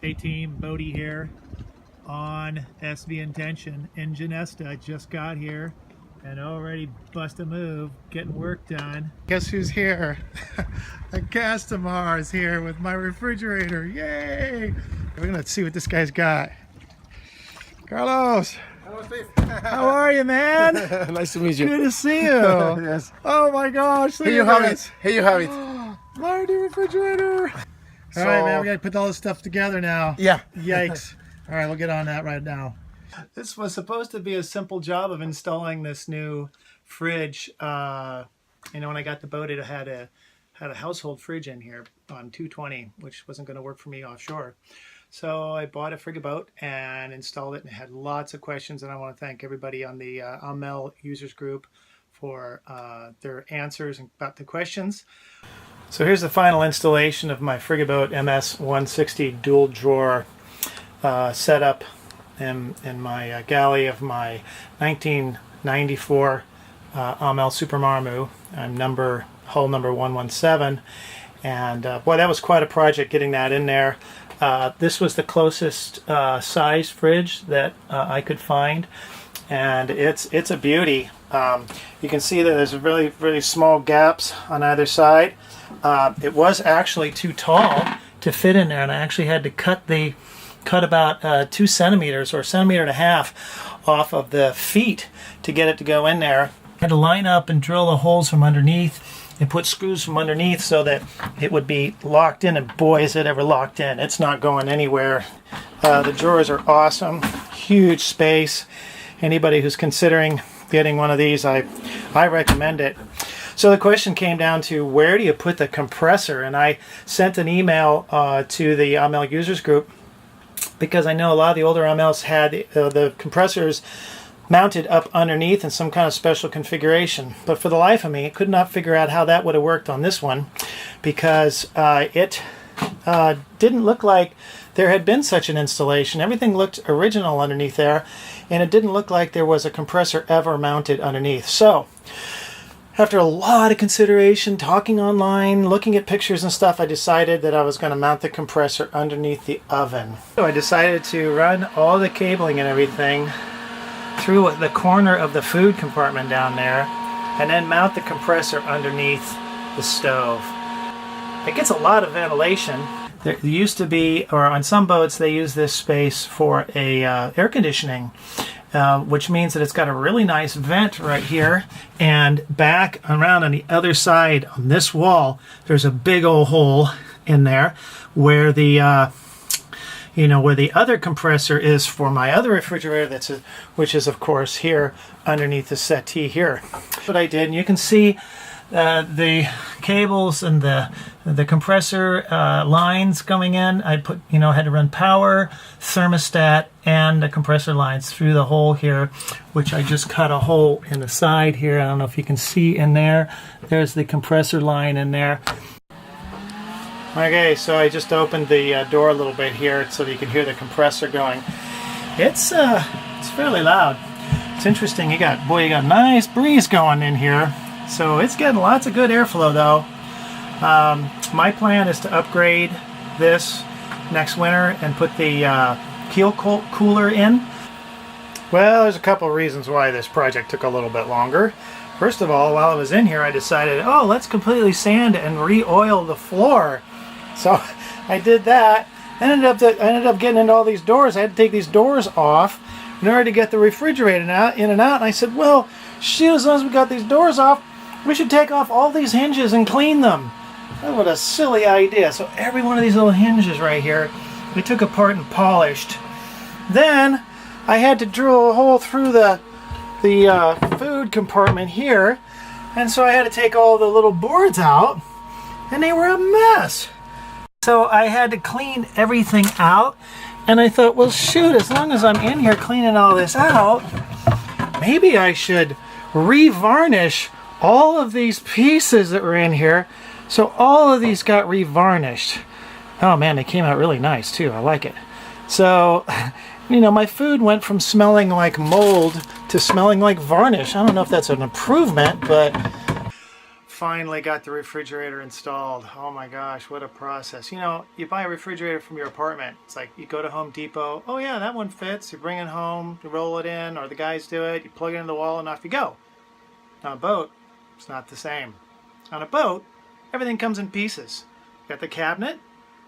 Hey team, Bodie here on SV Intention. Enginesta just got here and already bust a move, getting work done. Guess who's here? A customer is here with my refrigerator. Yay! We're gonna see what this guy's got. Carlos! Hello, Steve. How are you, man? Nice to meet you. Good to see you. Yes. Oh my gosh! Here you have it. Here you have it. My new refrigerator. All right, man, we gotta put all this stuff together now. Yeah. Yikes. All right, we'll get on that right now. This was supposed to be a simple job of installing this new fridge. You know, when I got the boat, it had a household fridge in here on 220, which wasn't going to work for me offshore. So I bought a Frigoboat and installed it, and it had lots of questions. And I want to thank everybody on the Amel users group for their answers about the questions. So here's the final installation of my Frigoboat MS1602D dual drawer setup in my galley of my 1994 Amel Super Maramu. I'm hull number 117, and boy, that was quite a project getting that in there. This was the closest size fridge that I could find, and it's a beauty. You can see that there's really, really small gaps on either side. It was actually too tall to fit in there, and I actually had to cut about 2 centimeters or 1.5 centimeters off of the feet to get it to go in there. I had to line up and drill the holes from underneath and put screws from underneath so that it would be locked in, and boy, is it ever locked in. It's not going anywhere. The drawers are awesome, huge space. Anybody who's considering getting one of these, I recommend it. So the question came down to, where do you put the compressor? And I sent an email to the Amel users group, because I know a lot of the older Amels had the compressors mounted up underneath in some kind of special configuration. But for the life of me, I could not figure out how that would have worked on this one, because it didn't look like there had been such an installation. Everything looked original underneath there, and it didn't look like there was a compressor ever mounted underneath. So after a lot of consideration, talking online, looking at pictures and stuff, I decided that I was going to mount the compressor underneath the oven. So I decided to run all the cabling and everything through the corner of the food compartment down there, and then mount the compressor underneath the stove. It gets a lot of ventilation. There used to be, or on some boats, they use this space for a air conditioning, which means that it's got a really nice vent right here, and back around on the other side on this wall, there's a big old hole in there where the where the other compressor is for my other refrigerator, which is of course here underneath the settee here. That's what I did, and you can see the cables and the compressor lines going in. I had to run power, thermostat, and the compressor lines through the hole here, which I just cut a hole in the side here. I don't know if you can see in there. There's the compressor line in there. Okay, so I just opened the door a little bit here so that you can hear the compressor going. It's fairly loud. It's interesting. You got a nice breeze going in here. So it's getting lots of good airflow though. My plan is to upgrade this next winter and put the keel cooler in. Well, there's a couple of reasons why this project took a little bit longer. First of all, while I was in here, I decided, let's completely sand and re-oil the floor. So I did that. I ended up getting into all these doors. I had to take these doors off in order to get the refrigerator in and out. And I said, well, shoot, as long as we got these doors off, we should take off all these hinges and clean them. Oh, what a silly idea. So every one of these little hinges right here, we took apart and polished. Then I had to drill a hole through the food compartment here. And so I had to take all the little boards out, and they were a mess. So I had to clean everything out, and I thought, well, shoot, as long as I'm in here cleaning all this out, maybe I should revarnish all of these pieces that were in here. So all of these got revarnished. Oh man, they came out really nice too. I like it. So, my food went from smelling like mold to smelling like varnish. I don't know if that's an improvement, but Finally got the refrigerator installed. Oh my gosh, what a process. You know, you buy a refrigerator from your apartment. It's like you go to Home Depot. Oh yeah, that one fits. You bring it home, you roll it in, or the guys do it. You plug it in the wall and off you go. On a boat, it's not the same. On a boat, everything comes in pieces. You got the cabinet,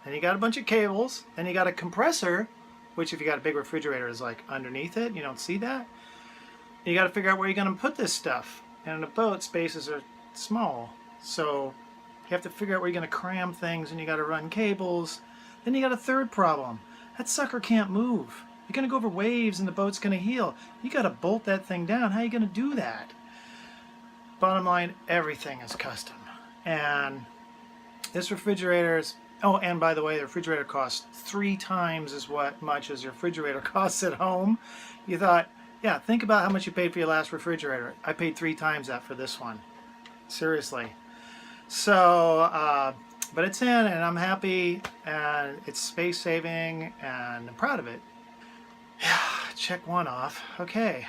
then you got a bunch of cables, then you got a compressor, which if you got a big refrigerator is like underneath it. You don't see that. You got to figure out where you're going to put this stuff. And in a boat, spaces are small, so you have to figure out where you're going to cram things, and you got to run cables. Then you got a third problem. That sucker can't move. You're going to go over waves and the boat's going to heel. You got to bolt that thing down. How are you going to do that? Bottom line, everything is custom. And this refrigerator is, oh, and by the way, the refrigerator costs 3 times as much as your refrigerator costs at home. You thought, yeah, think about how much you paid for your last refrigerator. I paid 3 times that for this one. Seriously. So, but it's in, and I'm happy, and it's space saving, and I'm proud of it. Yeah, check one off. Okay.